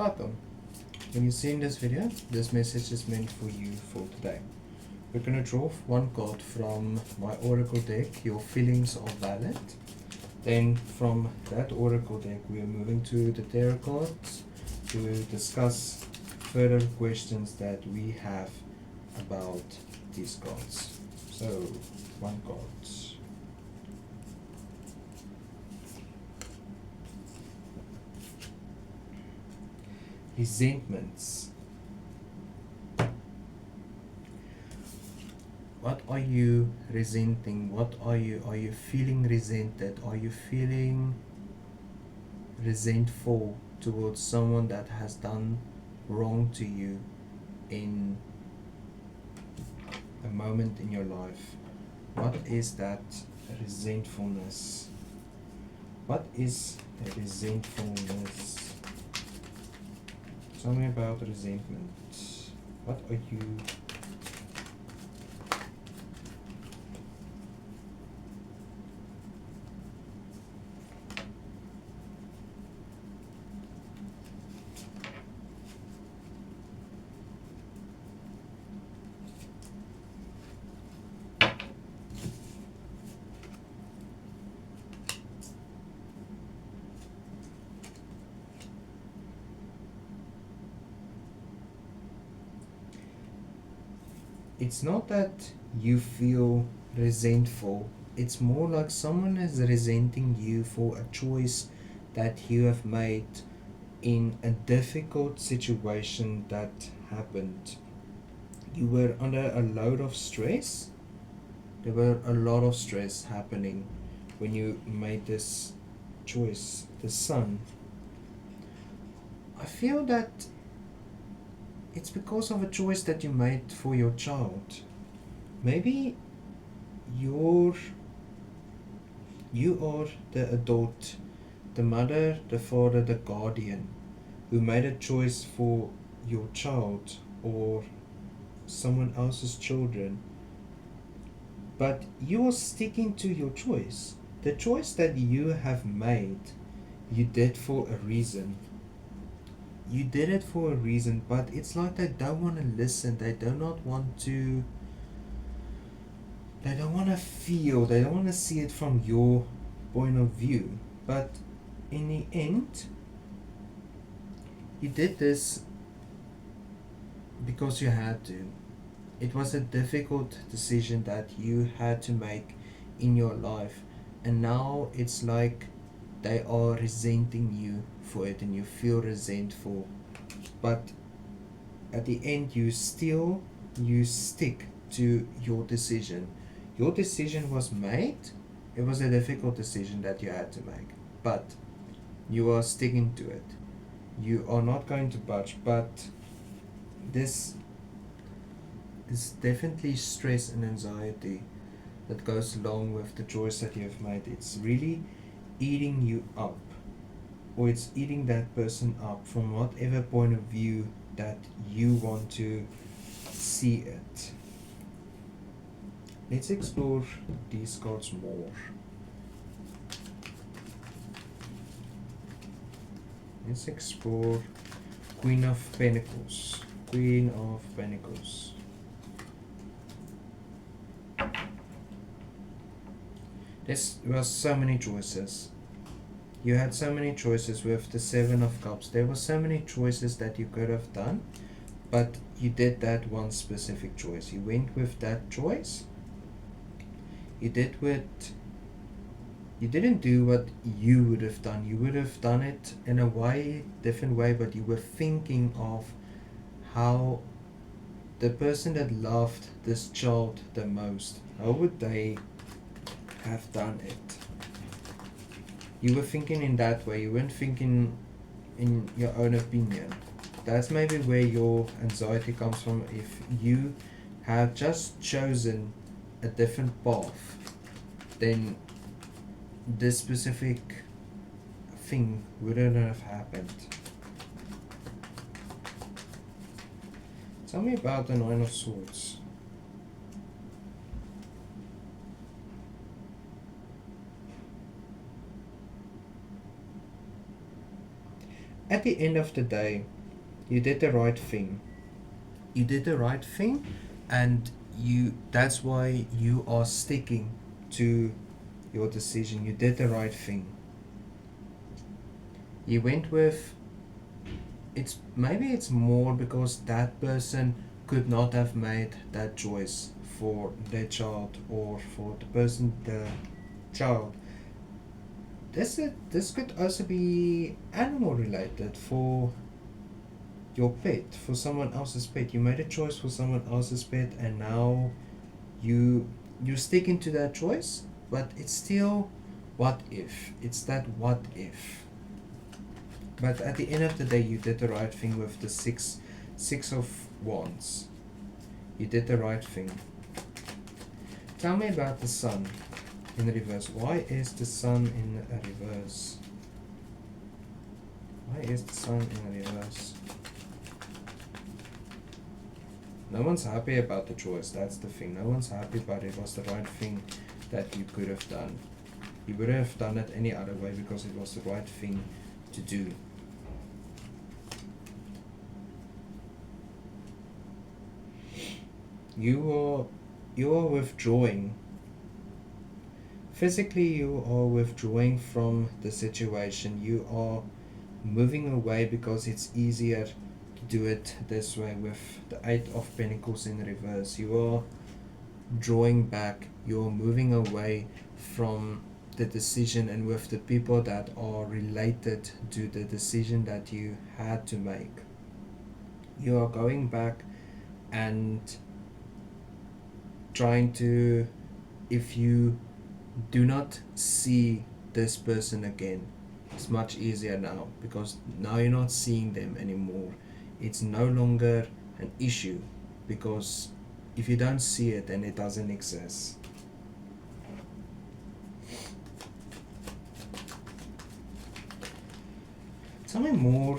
Welcome. When you see in this video, this message is meant for you for today. We're going to draw one card from my oracle deck, Your Feelings Are Valid. Then from that oracle deck, we are moving to the tarot cards to discuss further questions that we have about these cards. So, one card. Resentments. What are you resenting? What are you feeling resented? Are you feeling resentful towards someone that has done wrong to you in a moment in your life? What is that resentfulness? What is resentfulness? Tell me about resentment. What are you? It's not that you feel resentful, it's more like someone is resenting you for a choice that you have made in a difficult situation that happened. You were under a load of stress. There were a lot of stress happening when you made this choice. The sun. I feel that it's because of a choice that you made for your child. Maybe you are the adult, the mother, the father, the guardian, who made a choice for your child or someone else's children, but you are sticking to your choice. The choice that you have made, you did for a reason. You did it for a reason, but it's like they don't want to listen. They do not want to. They don't want to feel. They don't want to see it from your point of view. But in the end, you did this because you had to. It was a difficult decision that you had to make in your life, and now it's like they are resenting you for it and you feel resentful, but at the end you stick to your decision. Your decision was made. It was a difficult decision that you had to make, but you are sticking to it. You are not going to budge, but this is definitely stress and anxiety that goes along with the choice that you have made. It's really eating you up, or it's eating that person up from whatever point of view that you want to see it. Let's explore these cards more. Let's explore Queen of Pentacles. Queen of Pentacles. There were so many choices. You had so many choices with the Seven of Cups. There were so many choices that you could have done, but you did that one specific choice. You went with that choice. You didn't do what you would have done. You would have done it in a different way, but you were thinking of how the person that loved this child the most, how would they have done it? You were thinking in that way. You weren't thinking in your own opinion. That's maybe where your anxiety comes from. If you have just chosen a different path, then this specific thing wouldn't have happened. Tell me about the Nine of Swords. At the end of the day, you did the right thing. You did the right thing, and that's why you are sticking to your decision. You did the right thing. You went with, it's maybe it's more because that person could not have made that choice for their child, or for the child. This could also be animal related, for your pet, for someone else's pet. You made a choice for someone else's pet, and now you you stick into that choice, but it's still what if. It's that what if. But at the end of the day, you did the right thing with the six of wands. You did the right thing. Tell me about the sun in reverse. Why is the sun in reverse? Why is the sun in reverse? No one's happy about the choice. That's the thing. No one's happy, but it was the right thing that you could have done. You would have done it any other way because it was the right thing to do. You are withdrawing. Physically, you are withdrawing from the situation. You are moving away because it's easier to do it this way with the Eight of Pentacles in reverse. You are drawing back. You're moving away from the decision, and with the people that are related to the decision that you had to make. You are going back and trying to, if you do not see this person again, it's much easier now, because now you're not seeing them anymore. It's no longer an issue, because if you don't see it, then it doesn't exist. Tell me more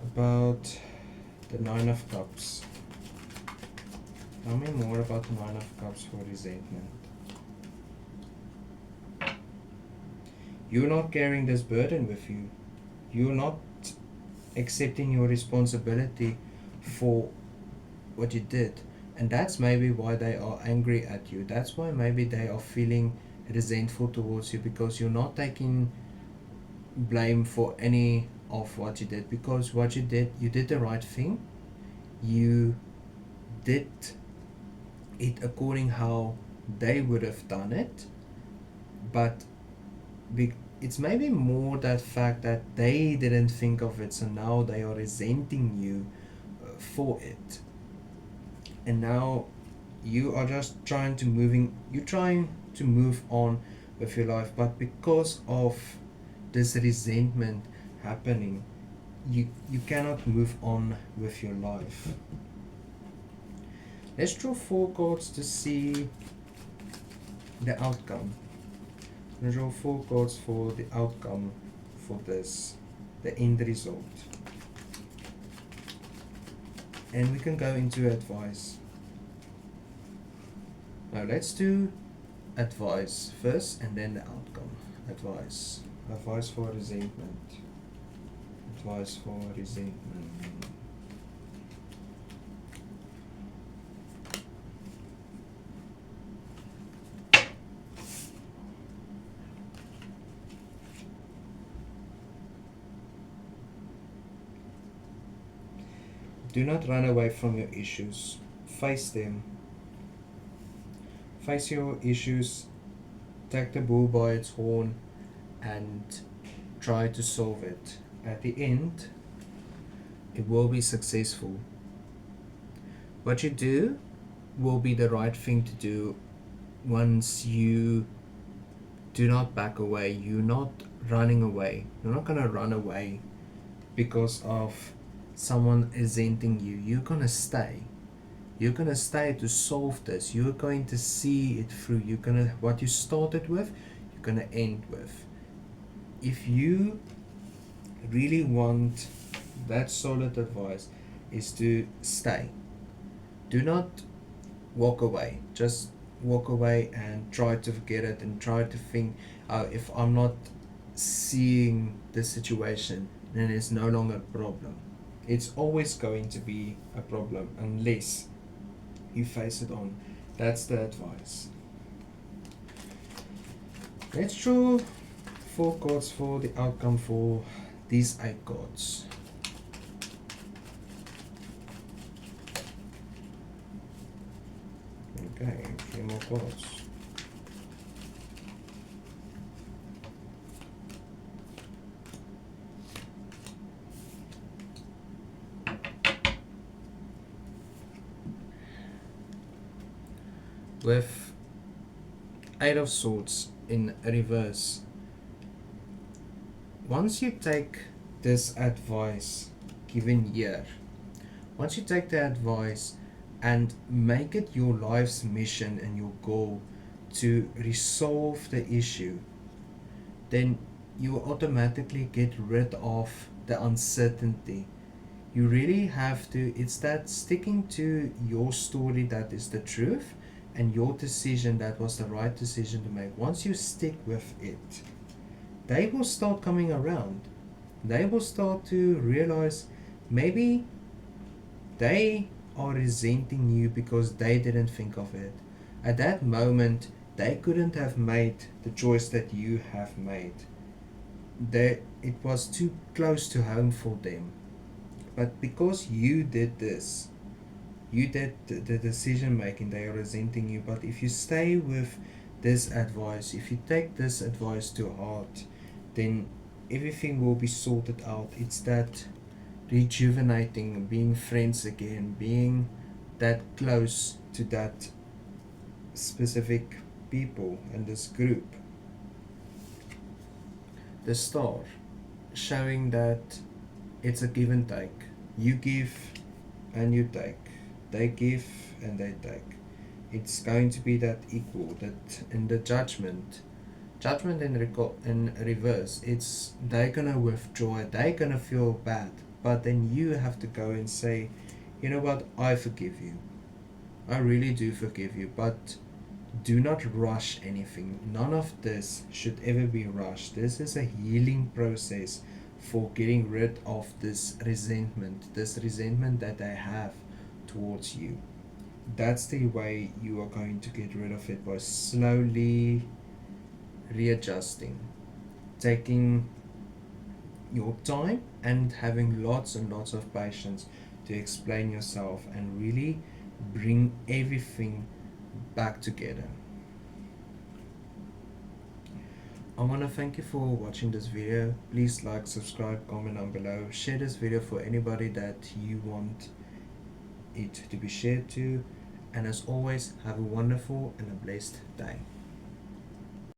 about the Nine of Cups. Tell me more about the Nine of Cups for resentment. You're not carrying this burden with you. You're not accepting your responsibility for what you did. And that's maybe why they are angry at you. That's why maybe they are feeling resentful towards you, because you're not taking blame for any of what you did. Because what you did the right thing. You did it according how they would have done it. But it's maybe more that fact that they didn't think of it, so now they are resenting you for it. And now you are just trying to move on with your life, but because of this resentment happening, you cannot move on with your life. Let's draw 4 cards to see the outcome. I'm draw 4 cards for the outcome for this, the end result. And we can go into advice. Now let's do advice first and then the outcome. Advice. Advice for resentment. Advice for resentment. Do not run away from your issues. Face them. Face your issues. Take the bull by its horn and try to solve it. At the end, it will be successful. What you do will be the right thing to do once you do not back away. You're not running away. You're not going to run away because of someone resenting you. You're gonna stay. You're gonna stay to solve this. You're going to see it through. You're gonna, what you started with, you're gonna end with. If you really want that solid advice, is to stay. Do not walk away. Just walk away and try to forget it and try to think, if I'm not seeing the situation, then it's no longer a problem. It's always going to be a problem unless you face it on. That's the advice. Let's draw 4 cards for the outcome for these 8 cards. Okay, a few more cards. With 8 of Swords in reverse, once you take this advice given here, once you take the advice and make it your life's mission and your goal to resolve the issue, then you automatically get rid of the uncertainty. You really have to, it's that sticking to your story that is the truth and your decision that was the right decision to make. Once you stick with it, they will start coming around. They will start to realize maybe they are resenting you because they didn't think of it. At that moment, they couldn't have made the choice that you have made. It was too close to home for them. But because you did this, you did the decision making, they are resenting you. But if you stay with this advice, if you take this advice to heart, then everything will be sorted out. It's that rejuvenating, being friends again, being that close to that specific people and this group. The star showing that it's a give and take. You give and you take. They give and they take. It's going to be that equal. That in the judgment in reverse, it's they're gonna withdraw. They're gonna feel bad, but then you have to go and say, you know what? I forgive you. I really do forgive you, but do not rush anything. None of this should ever be rushed. This is a healing process for getting rid of this resentment that they have towards you. That's the way you are going to get rid of it, by slowly readjusting, taking your time and having lots and lots of patience to explain yourself and really bring everything back together. I want to thank you for watching this video. Please like, subscribe, comment down below. Share this video for anybody that you want it to be shared to. And as always, have a wonderful and a blessed day.